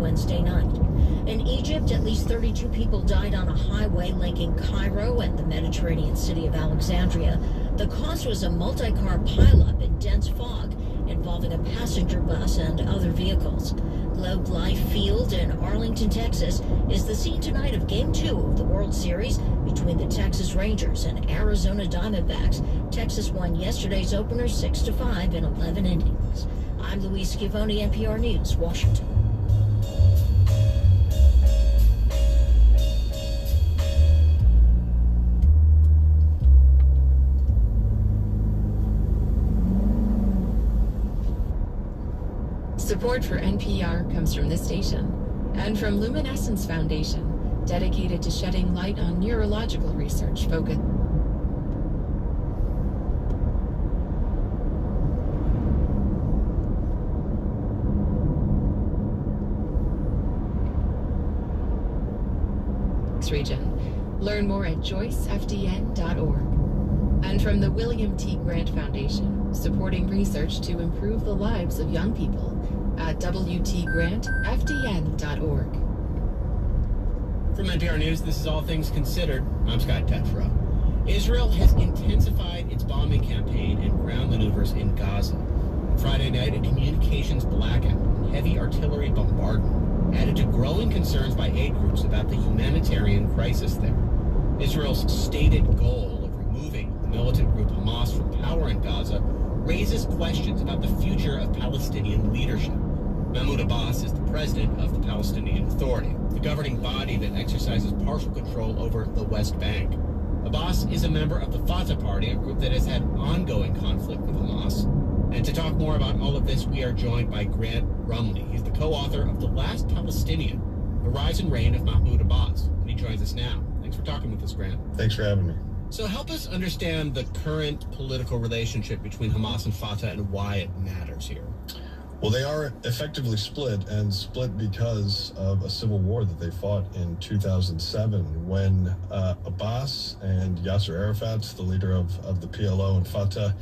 Wednesday night. In Egypt, at least 32 people died on a highway linking Cairo and the Mediterranean city of Alexandria. The cause was a multi-car pileup in dense fog involving a passenger bus and other vehicles. Globe Life Field in Arlington, Texas, is the scene tonight of Game 2 of the World Series between the Texas Rangers and Arizona Diamondbacks. Texas won yesterday's opener 6-5 in 11 innings. I'm Louise Scavone, NPR News, Washington. Support for NPR comes from this station and from Luminescence Foundation, dedicated to shedding light on neurological research focused. Region. Learn more at joycefdn.org. And from the William T. Grant Foundation, supporting research to improve the lives of young people at wtgrantfdn.org. From NPR News, this is All Things Considered. I'm Scott Tetfro. Israel has intensified its bombing campaign and ground maneuvers in Gaza. Friday night, a communications blackout and heavy artillery bombardment added to growing concerns by aid groups about the humanitarian crisis there. Israel's stated goal of removing the militant group Hamas from power in Gaza raises questions about the future of Palestinian leadership. Mahmoud Abbas is the president of the Palestinian Authority, the governing body that exercises partial control over the West Bank. Abbas is a member of the Fatah Party, a group that has had ongoing conflict with Hamas. And to talk more about all of this, we are joined by Grant Rumley. He's the co-author of The Last Palestinian, The Rise and Reign of Mahmoud Abbas. And he joins us now. Thanks for talking with us, Grant. Thanks for having me. So help us understand the current political relationship between Hamas and Fatah and why it matters here. Well, they are effectively split because of a civil war that they fought in 2007 when Abbas and Yasser Arafat, the leader of the PLO and Fatah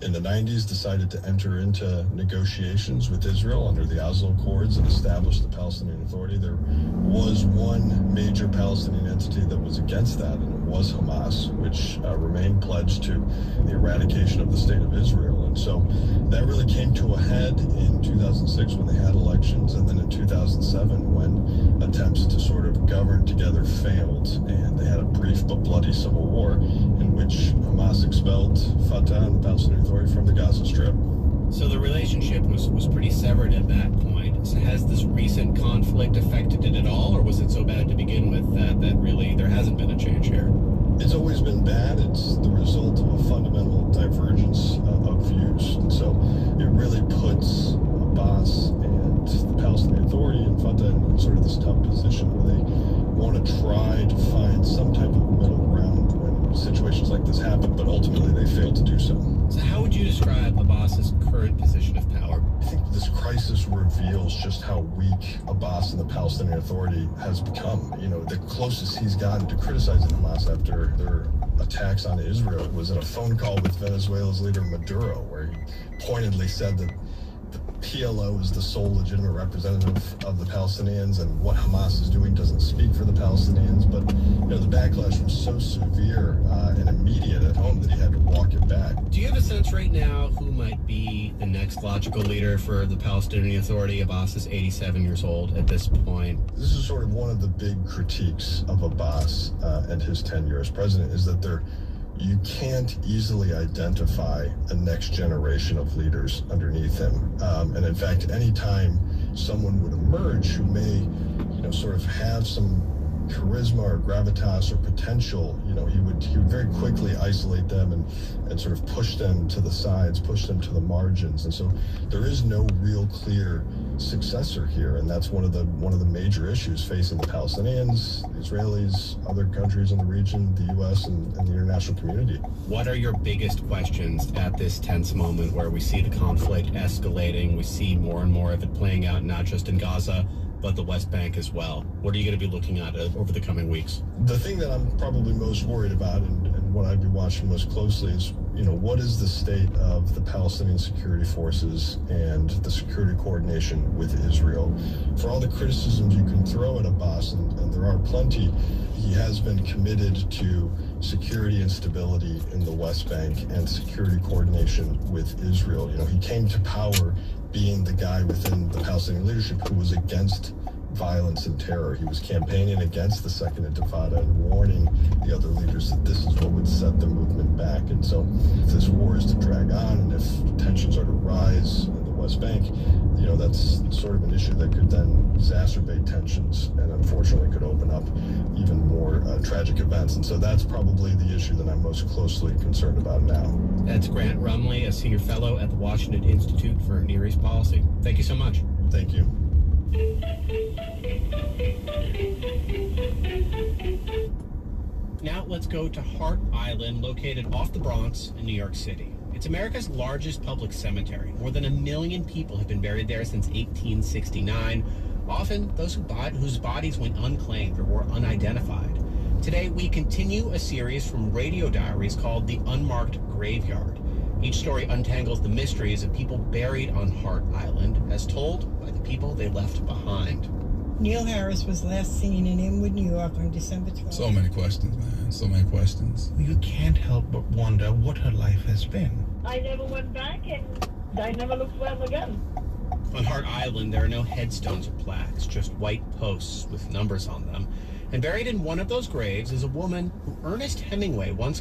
in the 90s, decided to enter into negotiations with Israel under the Oslo Accords and establish the Palestinian Authority. There was one major Palestinian entity that was against that, and it was Hamas, which remained pledged to the eradication of the state of Israel. And so that really came to a head in 2006 when they had elections, and then in 2007 when attempts to sort of govern together failed, and they had a brief but bloody civil war in which Hamas expelled Fatah and the Palestinian Authority from the Gaza Strip. So the relationship was pretty severed at that point. So has this recent conflict affected it at all, or was it so bad to begin with that really there hasn't been a change here? It's always been bad. It's the result of a fundamental divergence of views. And so it really puts Abbas and the Palestinian Authority and Fatah in sort of this tough position where they want to try to find some type of middle ground when situations like this happen, but ultimately they fail to do so. So how would you describe Abbas's current position of power? I think this crisis reveals just how weak Abbas and the Palestinian Authority has become. You know, the closest he's gotten to criticizing Hamas after their attacks on Israel was in a phone call with Venezuela's leader Maduro, where he pointedly said that the PLO is the sole legitimate representative of the Palestinians, and what Hamas is doing doesn't speak for the Palestinians. But you know, the backlash was so severe and immediate at home that he had to walk it back. Do you have a sense right now who might be the next logical leader for the Palestinian Authority? Abbas is 87 years old at this point. This is sort of one of the big critiques of Abbas and his tenure as president, is that you can't easily identify a next generation of leaders underneath him. And in fact, anytime someone would emerge who may, sort of have some charisma or gravitas or potential, he would very quickly isolate them and sort of push them to the sides, push them to the margins. And so there is no real clear successor here, and that's one of the major issues facing the Palestinians, the Israelis, other countries in the region, the U.S. and the international community. What are your biggest questions at this tense moment where we see the conflict escalating? We see more and more of it playing out, not just in Gaza, but the West Bank as well. What are you going to be looking at over the coming weeks? The thing that I'm probably most worried about and what I'd be watching most closely is, what is the state of the Palestinian security forces and the security coordination with Israel? For all the criticisms you can throw at Abbas, and there are plenty, he has been committed to security and stability in the West Bank and security coordination with Israel. He came to power being the guy within the Palestinian leadership who was against violence and terror. He was campaigning against the Second Intifada and warning the other leaders that this is what would set the movement back. And so if this war is to drag on and if tensions are to rise in the West Bank, that's sort of an issue that could then exacerbate tensions and unfortunately could open up even more tragic events. And so that's probably the issue that I'm most closely concerned about now. That's Grant Rumley, a senior fellow at the Washington Institute for Near East Policy. Thank you so much. Thank you. Now let's go to Hart Island, located off the Bronx in New York City. It's America's largest public cemetery. More than 1 million people have been buried there since 1869, often those whose bodies went unclaimed or were unidentified. Today, we continue a series from radio diaries called The Unmarked Graveyard. Each story untangles the mysteries of people buried on Hart Island, as told by the people they left behind. Neil Harris was last seen in Inwood, New York on December 12th. So many questions, man. So many questions. You can't help but wonder what her life has been. I never went back and I never looked for them again. On Hart Island, there are no headstones or plaques, just white posts with numbers on them. And buried in one of those graves is a woman who Ernest Hemingway once